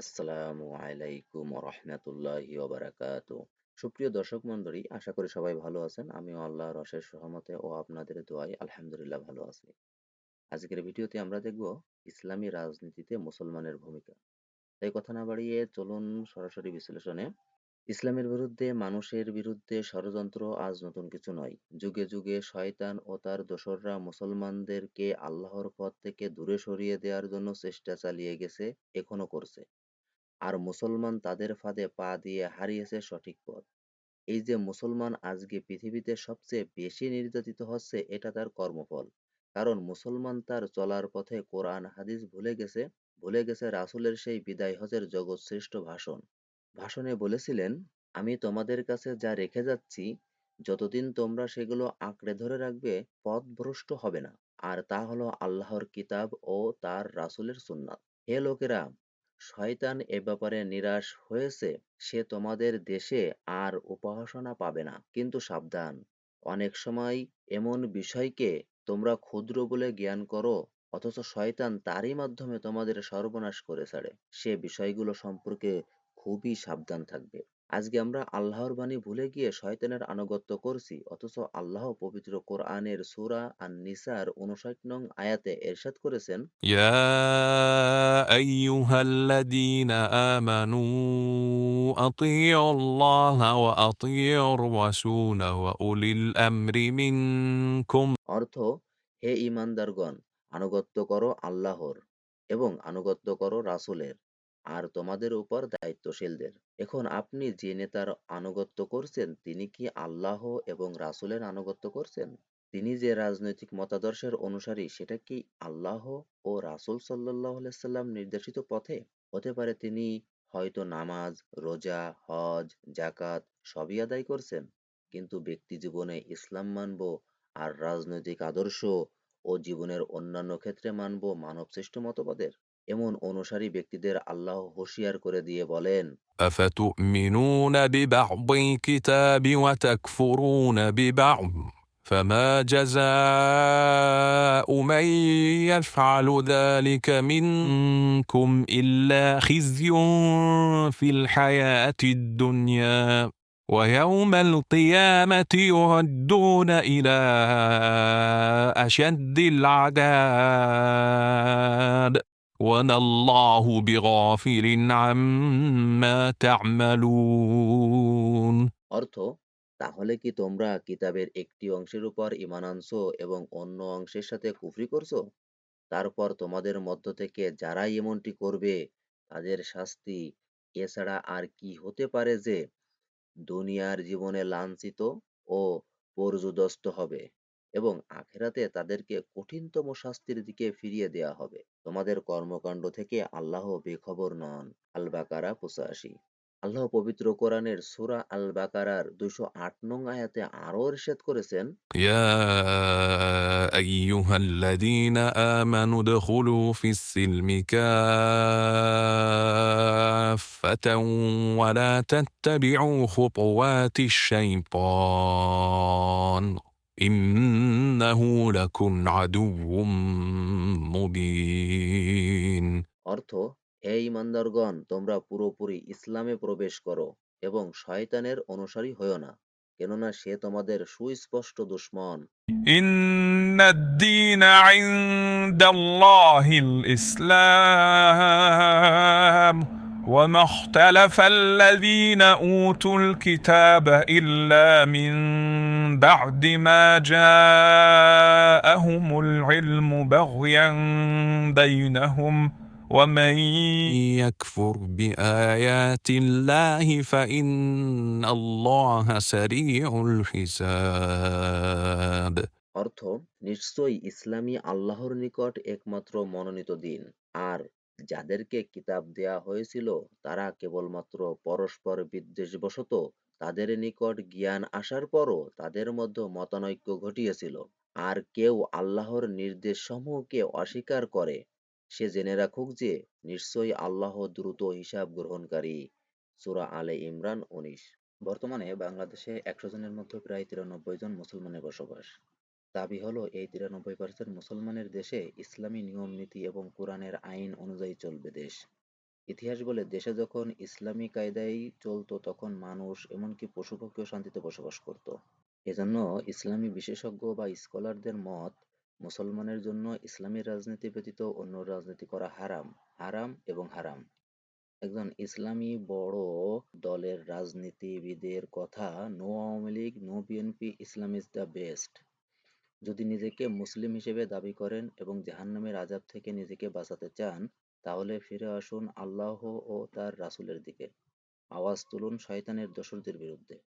আসসালামু আলাইকুম রহমতুল্লাহি ওবারাকাতু। সুপ্রিয় দর্শক মণ্ডলী, আশা করি সবাই ভালো আছেন। আমিও আল্লাহর অশেষ রহমতে ও আপনাদের দোয়ায় আলহামদুলিল্লাহ ভালো আছি। আজকের ভিডিওতে আমরা দেখব ইসলামী রাজনীতিতে মুসলমানের ভূমিকা। তাই কথা না বাড়িয়ে চলুন সরাসরি বিশ্লেষণে। ইসলামের বিরুদ্ধে, মানুষের বিরুদ্ধে ষড়যন্ত্র আজ নতুন কিছু নয়। যুগে যুগে শয়তান ও তার দোসররা মুসলমানদেরকে আল্লাহর পথ থেকে দূরে সরিয়ে দেওয়ার জন্য চেষ্টা চালিয়ে গেছে, এখনো করছে। আর মুসলমান তাদের ফাঁদে পা দিয়ে হারিয়েছে সঠিক পথ। এই যে মুসলমান আজকে পৃথিবীতে সবচেয়ে বেশি নির্যাতিত হচ্ছে, এটা তার কর্মফল। কারণ মুসলমান তার চলার পথে কোরআন হাদিস ভুলে গেছে রাসূলের সেই বিদায় হজের জগৎশ্রেষ্ঠ ভাষণ। ভাষণে বলেছিলেন, আমি তোমাদের কাছে যা রেখে যাচ্ছি, যতদিন তোমরা সেগুলো আঁকড়ে ধরে রাখবে, পথভ্রষ্ট হবে না। আর তা হলো আল্লাহর কিতাব ও তার রাসূলের সুন্নাত। হে লোকেরা, শয়তান এ ব্যাপারে নিরাশ হয়েছে। সে তোমাদের দেশে আর উপাসনা পাবে না। কিন্তু সাবধান, অনেক সময় এমন বিষয়কে তোমরা ক্ষুদ্র বলে জ্ঞান করো, অথচ শয়তান তারই মাধ্যমে তোমাদের সর্বনাশ করে ছাড়ে। সে বিষয়গুলো সম্পর্কে খুবই সাবধান থাকবে। আজকে আমরা আল্লাহর বাণী ভুলে গিয়ে শয়তানের আনুগত্য করছি, অথচ আল্লাহ পবিত্র কোরআনের সূরা আন-নিসার ৫৯ নং আয়াতে ইরশাদ করেছেন, يا أيها الذين آمنوا أطيعوا الله وأطيعوا الرسول وأولي الأمر منكم অর্থ, হে ঈমানদারগণ, আনুগত্য করো আল্লাহর এবং আনুগত্য করো রাসূলের আর তোমাদের উপর দায়িত্বশীলদের। এখন আপনি যে নেতার আনুগত্য করছেন, তিনি কি আল্লাহ এবং রাসূলের আনুগত্য করছেন? তিনি যে রাজনৈতিক মতাদর্শের অনুসারী, সেটা কি আল্লাহ ও রাসূল সাল্লাল্লাহু আলাইহি সাল্লাম নির্দেশিত পথে? হতে পারে তিনি হয়তো নামাজ, রোজা, হজ, যাকাত সবই আদায় করছেন, কিন্তু ব্যক্তি জীবনে ইসলাম মানব আর রাজনৈতিক আদর্শ ও জীবনের অন্যান্য ক্ষেত্রে মানব মানবসৃষ্ট মতবাদের। এমন অনুসারী ব্যক্তিদের আল্লাহ হুঁশিয়ার করে দিয়ে বলেন, أفتؤمنون ببعض الكتاب وتكفرون ببعض فما جزاء من يفعل ذلك منكم إلا خزي في الحياة الدنيا ويوم القيامة يردون إلى أشد العذاب وما الله بغافل عما تعملون অর্থ, তাহলে কি তোমরা কিতাবের একটি অংশের উপর ঈমান আনছো এবং অন্য অংশের সাথে কুফরি করছো? তারপর তোমাদের মধ্য থেকে যারাই এমনটি করবে, তাদের শাস্তি এছাড়া আর কি হতে পারে যে দুনিয়ার জীবনে লাঞ্ছিত ও পর্যুদস্ত হবে এবং আখেরাতে তাদেরকে কঠিনতম শাস্তির দিকে ফিরিয়ে দেয়া হবে। তোমাদের কর্মকাণ্ড থেকে আল্লাহ বেখবর নন। আল বাকারা ৮৫। আল্লাহ পবিত্র কোরআনের সূরা আল বাকারার ২০৮ নং আয়াতে আরও ইরশাদ করেছেন, يا أيها الذين آمنوا ادخلوا في السلم كافة ولا تتبعوا خطوات الشيطان إنه لكم عدو مبين অর্থ, হে ঈমানদারগণ, তোমরা পুরোপুরি ইসলামে প্রবেশ করো এবং শয়তানের অনুসারী হয়ো না, কেননা সে তোমাদের সুস্পষ্ট দুশমন। إن الدين عند الله الإسلام وما اختلف الذين أوتوا الكتاب إلا من بعد ما جاءهم العلم بغيا بينهم ومن يكفر بآيات الله فإن الله سريع الحساب অর্থ, নিশ্চয়ই ইসলামই আল্লাহর নিকট একমাত্র মনোনীত দিন, আর যাদেরকে কিতাব দেয়া হয়েছিল তারা কেবলমাত্র পরস্পর বিদ্বেষবশত তাদের নিকট জ্ঞান আসার পরও তাদের মধ্যে মতানৈক্য ঘটিয়েছিল। আর কেউ আল্লাহর নির্দেশসমূহকে অস্বীকার করে, সে জেনে রাখুক যে নিশ্চয়ই আল্লাহ দ্রুত হিসাব গ্রহণকারী। সূরা আলে ইমরান ১৯। বর্তমানে বাংলাদেশে ১০০ জনের মধ্যে প্রায় ৯৩ জন মুসলমানের বসবাস। দাবি হলো, এই ৯৩% মুসলমানের দেশে ইসলামী নিয়ম নীতি এবং কোরআনের আইন অনুযায়ী চলবে দেশ। ইতিহাস বলে দেশে যখন ইসলামী কায়দায় চলতো তখন মানুষ এমনকি পশু-পাখিও শান্তিতে বসবাস করত। এজন্য ইসলামী বিশেষজ্ঞ বা স্কলারদের মত, মুসলমানের জন্য ইসলামী রাজনীতি ব্যতীত অন্য রাজনীতি করা হারাম, হারাম এবং হারাম। একজন ইসলামী বড় দলের রাজনীতিবিদের কথা, no Awami League, no BNP, Islam is the best. যদি নিজেকে মুসলিম হিসেবে দাবি করেন এবং জাহান্নামের আযাব থেকে নিজেকে বাঁচাতে চান, তাহলে ফিরে আসুন আল্লাহ ও তার রাসূলের দিকে। আওয়াজ তুলুন শয়তানের দোসরদের বিরুদ্ধে।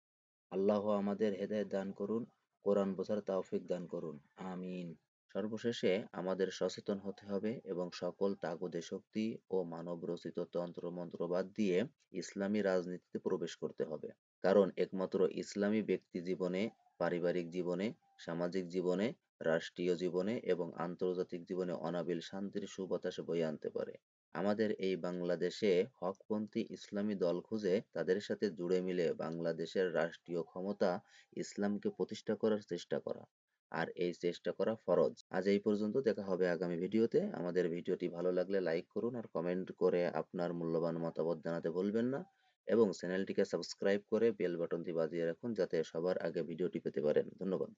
আল্লাহ আমাদের হেদায়েত দান করুন, কোরআন বোঝার তৌফিক দান করুন। আমিন। সর্বশেষে আমাদের সচেতন হতে হবে এবং সকল তাগুদে শক্তি ও মানবরচিত তন্ত্রমন্ত্র বাদ দিয়ে ইসলামী রাজনীতিতে প্রবেশ করতে হবে। কারণ একমাত্র ইসলামী ব্যক্তি জীবনে, পারিবারিক জীবনে, সামাজিক জীবনে, রাষ্ট্রীয় জীবনে এবং আন্তর্জাতিক জীবনে অনাবিল শান্তির সুবাতাস বয়ে আনতে পারে। আমাদের এই বাংলাদেশে হকপন্থী ইসলামী দল খুঁজে তাদের সাথে জুড়ে মিলে বাংলাদেশের রাষ্ট্রীয় ক্ষমতা ইসলামকে প্রতিষ্ঠা করার চেষ্টা করা। আর এই চেষ্টা করা ফরজ। আজ এই পর্যন্ত, দেখা হবে আগামী ভিডিওতে। আমাদের ভিডিওটি ভালো লাগলে লাইক করুন আর কমেন্ট করে আপনার মূল্যবান মতামত জানাতে ভুলবেন না এবং চ্যানেলটিকে সাবস্ক্রাইব করে বেল বাটনটি বাজিয়ে রাখুন যাতে সবার আগে ভিডিওটি পেতে পারেন। ধন্যবাদ।